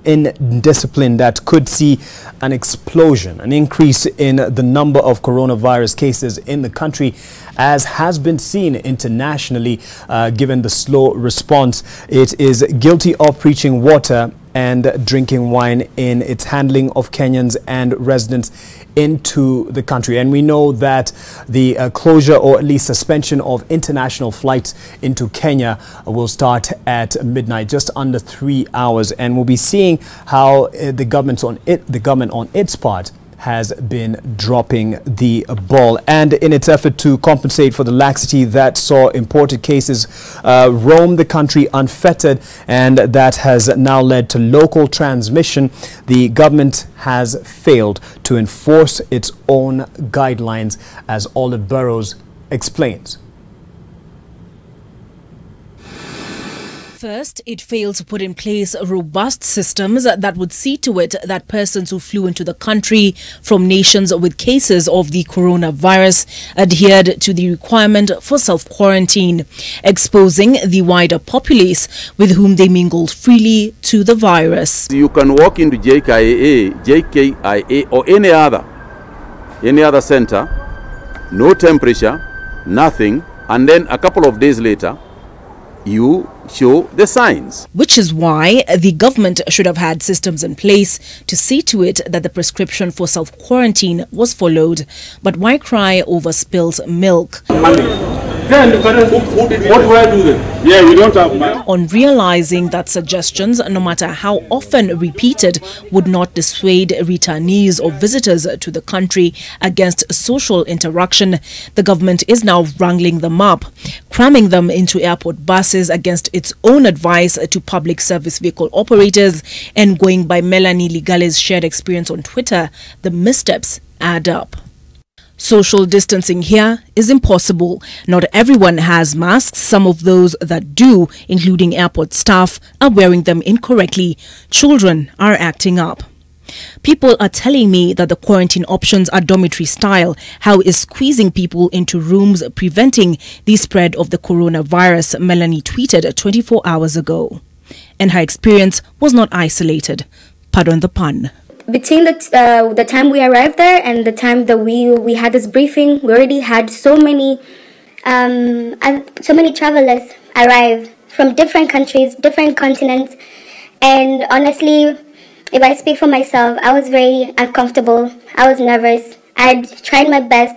indiscipline that could see an explosion, an increase in the number of coronavirus cases in the country, as has been seen internationally, given the slow response. It is guilty of preaching water and drinking wine in its handling of Kenyans and residents into the country. And we know that the closure, or at least suspension, of international flights into Kenya will start at midnight, just under 3 hours. And we'll be seeing how the government on its part has been dropping the ball, and in its effort to compensate for the laxity that saw imported cases roam the country unfettered, and that has now led to local transmission, the government has failed to enforce its own guidelines, as Olive Burrows explains. First, it failed to put in place robust systems that would see to it that persons who flew into the country from nations with cases of the coronavirus adhered to the requirement for self-quarantine, exposing the wider populace with whom they mingled freely to the virus. You can walk into JKIA or any other center, no temperature, nothing, and then a couple of days later, you show the signs. Which is why the government should have had systems in place to see to it that the prescription for self-quarantine was followed. But why cry over spilled milk? Then what do I do then? Yeah, we don't have money. On realizing that suggestions, no matter how often repeated, would not dissuade returnees or visitors to the country against social interaction, the government is now wrangling them up, cramming them into airport buses against its own advice to public service vehicle operators, and going by Melanie Ligale's shared experience on Twitter, the missteps add up. Social distancing here is impossible. Not everyone has masks. Some of those that do, including airport staff, are wearing them incorrectly. Children are acting up. People are telling me that the quarantine options are dormitory style. How is squeezing people into rooms preventing the spread of the coronavirus? Melanie tweeted 24 hours ago. And her experience was not isolated. Pardon the pun. Between the time we arrived there and the time that we had this briefing, we already had so many travelers arrive from different countries, different continents, and honestly, if I speak for myself, I was very uncomfortable. I was nervous. I tried my best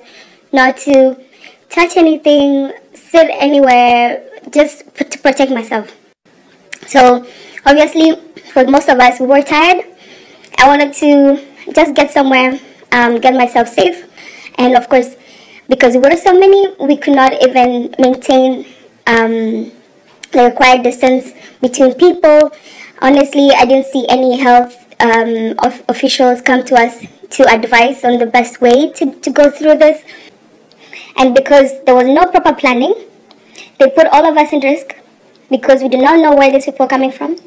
not to touch anything, sit anywhere, just to protect myself. So obviously, for most of us, we were tired. I wanted to just get somewhere, get myself safe. And of course, because we were so many, we could not even maintain the required distance between people. Honestly, I didn't see any health officials come to us to advise on the best way to go through this. And because there was no proper planning, they put all of us in risk because we did not know where these people were coming from.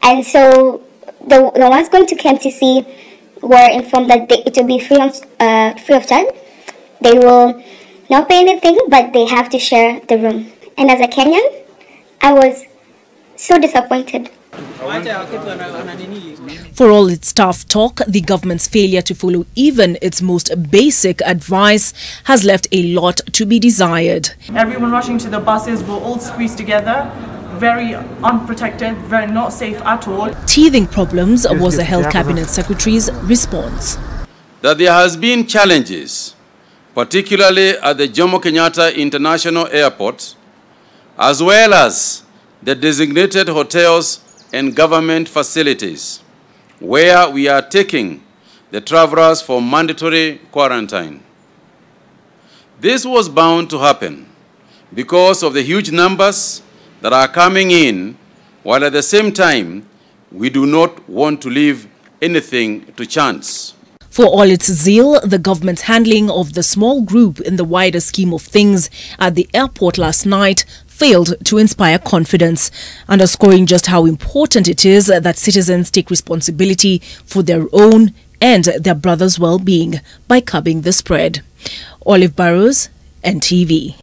And so the ones going to KMTC were informed that it will be free of charge. They will not pay anything, but they have to share the room. And as a Kenyan, I was so disappointed. For all its tough talk, the government's failure to follow even its most basic advice has left a lot to be desired. Everyone rushing to the buses, we're all squeezed together, very unprotected, very not safe at all. Teething problems was the Health Cabinet Secretary's response. That there has been challenges, particularly at the Jomo Kenyatta International Airport, as well as the designated hotels and government facilities, where we are taking the travelers for mandatory quarantine. This was bound to happen because of the huge numbers that are coming in, while at the same time, we do not want to leave anything to chance. For all its zeal, the government's handling of the small group in the wider scheme of things at the airport last night failed to inspire confidence, underscoring just how important it is that citizens take responsibility for their own and their brothers' well-being by curbing the spread. Olive Burrows, NTV.